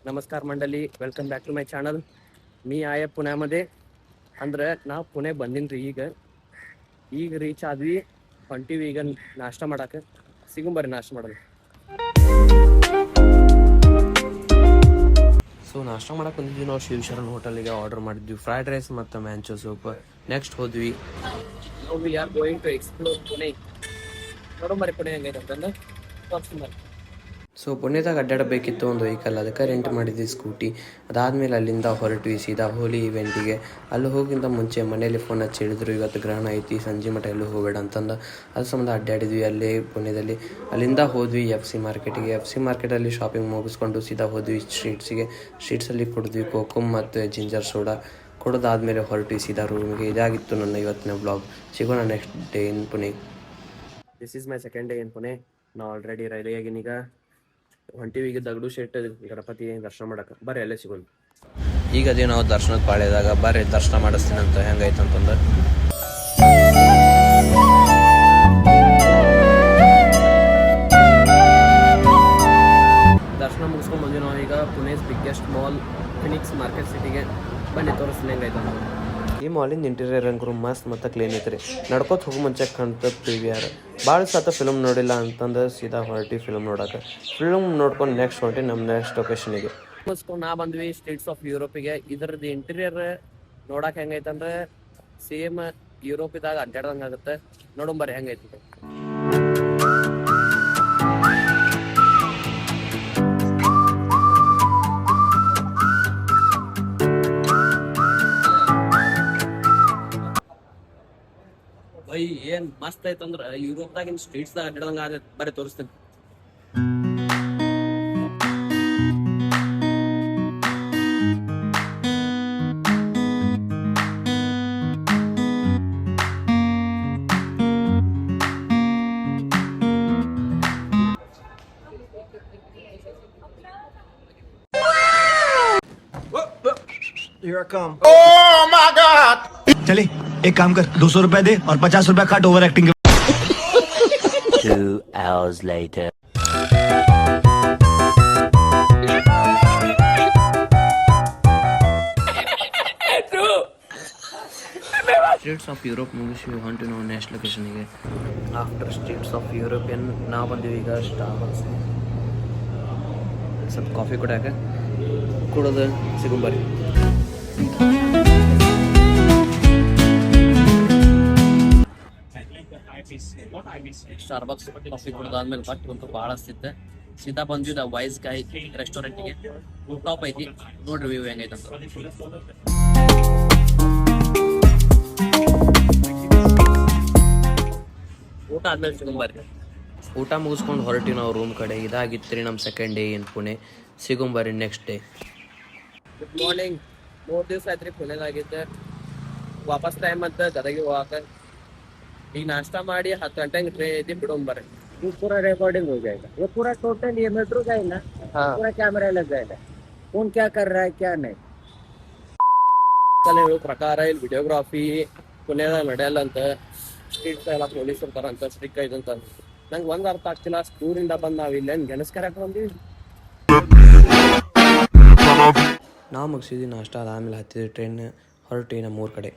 नमस्कार मंडळी, welcome back to my channel. मी आहे पुण्यामध्ये. ಅಂದ್ರೆ ನಾವು ಪುಣೆ ಬಂದಿನ್ರಿ. ಈಗ ರೀಚ್ ಆದ್ವಿ. ಹೊಂಟಿವಿ ಈಗ ನಾಷ್ಟ ಮಾಡಕ್ಕೆ. ಸಿಗುಂಬರಿ ನಾಷ್ಟ ಮಾಡೋದು. ಸೊ ನಾಷ್ಟ ಮಾಡಕ್ಕೆ ಬಂದಿದ್ವಿ ನಾವು ಶಿವಶರಣ ಹೋಟೆಲ್ಗೆ. ಆರ್ಡರ್ ಮಾಡಿದ್ವಿ ಫ್ರೈಡ್ ರೈಸ್ ಮತ್ತು ಮ್ಯಾಂಚೋ ಸೂಪ್. ನೆಕ್ಸ್ಟ್ ಹೋದ್ವಿ. We are going to explore Pune. ನೋಡೋಂಬರಿ ಪುಣೆ ಹೆಂಗೈತೆ ಅಂತಂದ್ರೆ ತೋರಿಸ್ತೀನಿ. ಸೊ ಪುಣ್ಯದಾಗ ಅಡ್ಡಾಡಬೇಕಿತ್ತು ಒಂದು ವೆಹಿಕಲ್, ಅದಕ್ಕೆ ರೆಂಟ್ ಮಾಡಿದ್ವಿ ಸ್ಕೂಟಿ. ಅದಾದಮೇಲೆ ಅಲ್ಲಿಂದ ಹೊರಟ್ವಿ ಸೀದಾ ಹೋಲಿ ಇವೆಂಟಿಗೆ. ಅಲ್ಲಿ ಹೋಗಿಂತ ಮುಂಚೆ ಮನೇಲಿ ಫೋನ್ ಹಚ್ಚಿ ಹೇಳಿದ್ರು ಇವತ್ತು ಗ್ರಹಣ ಐತಿ, ಸಂಜೆ ಮಠ ಎಲ್ಲೂ ಹೋಗಬೇಡ ಅಂತಂದು. ಅದ್ರ ಸಂಬಂಧ ಅಡ್ಡಾಡಿದ್ವಿ ಅಲ್ಲೇ ಪುಣ್ಯದಲ್ಲಿ. ಅಲ್ಲಿಂದ ಹೋದ್ವಿ FC ಮಾರ್ಕೆಟಿಗೆ. FC ಮಾರ್ಕೆಟಲ್ಲಿ ಶಾಪಿಂಗ್ ಮುಗಿಸ್ಕೊಂಡು ಸೀದಾ ಹೋದ್ವಿ ಸ್ಟ್ರೀಟ್ಸಲ್ಲಿ ಕುಡಿದ್ವಿ ಕೋಕಮ್ ಮತ್ತು ಜಿಂಜರ್ ಸೋಡಾ. ಕುಡಿದಾದ್ಮೇಲೆ ಹೊರಟ್ವಿ ಸೀದಾ ರೂಮ್ಗೆ. ಇದಾಗಿತ್ತು ನನ್ನ ಇವತ್ತಿನ ಬ್ಲಾಗ್. ಸಿಗೋಣ next day in Pune. This is my second day in Pune. ನಾ ಆಲ್ರೆಡಿ ರೆಡಿ ಆಗಿನೀಗ ಹೊಂಟಿವಿ. ಈಗ ದಗಡು ಶೆಟ್ ಗಣಪತಿ ದರ್ಶನ ಮಾಡಕ್ಕೆ. ಬರ್ರಿ ಅಲ್ಲೇ ಸಿಗೋಣ. ಈಗ ಅದೇ ನಾವು ದರ್ಶನದ ಪಾಳ್ಯದಾಗ. ಬರ್ರಿ ದರ್ಶನ ಮಾಡಿಸ್ತೀನಿ ಅಂತ ಹೆಂಗೈತೆ ಅಂತಂದ್ರೆ. ದರ್ಶನ ಮುಗಿಸ್ಕೊಂಡು ಬಂದ್ವಿ ನಾವು ಈಗ ಪುಣೆಸ್ ಬಿಗ್ಗೆಸ್ಟ್ ಮಾಲ್ ಫಿನಿಕ್ಸ್ ಮಾರ್ಕೆಟ್ ಸಿಟಿಗೆ. ಬನ್ನಿ ತೋರಿಸ್ತೀನಿ ಹೆಂಗೈತೆ ಅಂತ. ಈ ಮಾಲಿಂದ ಇಂಟೀರಿಯರ್ ಅಂಕರು ಮಸ್ತ್ ಮತ್ತು ಕ್ಲೀನ್ ಐತ್ರಿ. ನಡ್ಕೋತ ಹೋಗೋ ಮುಂಚೆ ಕಾಣ್ತದೆ PVR. ಭಾಳ ಸತ ಫಿಲ್ಮ್ ನೋಡಿಲ್ಲ ಅಂತಂದ್ರೆ ಸೀದಾ ಹೊರಟಿ ಫಿಲ್ಮ್ ನೋಡೋಕೆ. ಫಿಲ್ಮ್ ನೋಡ್ಕೊಂಡು ನೆಕ್ಸ್ಟ್ ಹೊರಟಿ ನಮ್ಮ ನೆಕ್ಸ್ಟ್ ಲೊಕೇಶನಿಗೆ. ಮುಗಿಸ್ಕೊಂಡು ನಾ ಬಂದ್ವಿ ಸ್ಟೇಟ್ಸ್ ಆಫ್ ಯುರೋಪಿಗೆ. ಇದ್ರದ್ದು ಇಂಟೀರಿಯರ್ ನೋಡಕ್ಕೆ ಹೆಂಗೈತಂದ್ರೆ ಸೇಮ್ ಯುರೋಪಿದಾಗ ಅಡ್ಡಾಡ್ದಂಗೆ ಆಗುತ್ತೆ. ನೋಡೋಂಬರಿ ಹೆಂಗೈತೆ. ಬೈ ಏನ್ ಮಸ್ತ್ ಐತಂದ್ರ ಯುರೋಪ್ದಾಗಿನ ಸ್ಟ್ರೀಟ್ಸ್ದಾಗ ಅಡ್ಡಾಡ್ದಂಗೆ ಆಗತ್ತೆ. ಬರೀ ತೋರಿಸ್ತೀನಿ. Here I come. Oh my God! चले एक काम कर 200 रुपए दे और 50 रुपए काट ओवर एक्टिंग के. 2 hours later. Streets of Europe ಮುಗಿಸಿ ಹೊಂಟು ನಾವು ನೆಕ್ಸ್ಟ್ ಲೊಕೇಶನಿಗೆ. ಆಫ್ಟರ್ ಸ್ಟ್ರೀಟ್ಸ್ ಆಫ್ ಯುರೋಪಿಯನ್ ನಾವು ಬಂದೀವಿ ಈಗ ಸ್ಟಾರ್ಬಕ್ಸ್. ಸ್ವಲ್ಪ ಕಾಫಿ ಕುಡಿಯಾಕೆ ಕುಡೋದು ಸಿಗುಂಬರಿ. ಸ್ಟಾರ್ಬಕ್ಸ್ ಕಾಫಿ ಕುಡ್ದಾದ್ಮೇಲೆ ಬಟ್ ಅಂತೂ ಭಾಳ ಹಸ್ತಿತ್ತೆ. ಸೀದಾ ಬಂದ್ವಿ ವೈಸ್ ಗಾಯ್ ರೆಸ್ಟೋರೆಂಟ್ಗೆ. ಟಾಪ್ ಐತಿ, ನೋಡ್ರಿ ವ್ಯೂ ಹೆಂಗೈತಂತ. ಊಟ ಆದ್ಮೇಲೆ ಸಿಗುಂಬರಿ. ಊಟ ಮುಗಿಸ್ಕೊಂಡು ಹೊರಟಿ ನಾವು ರೂಮ್ ಕಡೆ. ಇದಾಗಿತ್ತು ರೀ ನಮ್ಮ ಸೆಕೆಂಡ್ ಡೇ ಇನ್ ಪುಣೆ. ಸಿಗುಂಬರಿ ನೆಕ್ಸ್ಟ್ ಡೇ. Good morning. 3 ದಿವಸ ಆಯ್ತು ರೀ ಪುಣೆದಾಗಿದ್ದೆ. ವಾಪಸ್ ಟೈಮ್ ಅಂತ ಗದಗಿಗೆ ಹೋಗಾಕ. ಈಗ नाश्ता ಮಾಡಿ 10 ಗಂಟೆಗೆ ಟ್ರೈನ್ ಐತಿ, ಬಿಡೋಂಬರಿ. ये पूरा रिकॉर्डिंग हो जाएगा. ये पूरा टोटल ये मेट्रो का है ना. पूरा कैमरा लग जाएगा. कौन क्या कर रहा है क्या नहीं. ಹೇಳೋ ಪ್ರಕಾರ ಇಲ್ಲಿ ವಿಡಿಯೋಗ್ರಾಫಿ ಪುಣ್ಯದಾಗ ನಡೆಯಲ್ಲ ಅಂತ. ಸ್ಟ್ರೀಟ್ ಎಲ್ಲ ಪೊಲೀಸ್ ಇರ್ತಾರಂತ, ಸ್ಟ್ರಿಕ್ ಐತಂತ. ನಂಗೆ ಒಂದು ಅರ್ಥ ಆಗ್ತಿಲ್ಲ. ಸ್ಕೂರಿಂದ ಬಂದು ನಾವು ಇಲ್ಲೇನು ಗೆಣಸ್ಕರಕ್ಕೆ ಬಂದ್ವಿ. ನಾವು ಮುಗಿಸಿದ್ವಿ ನಾಷ್ಟ. ಅದಾದಮೇಲೆ ಹತ್ತಿದ್ವಿ ಟ್ರೈನ್. ಹೊರಟಿ ನಮ್ಮ ಊರ ಕಡೆ.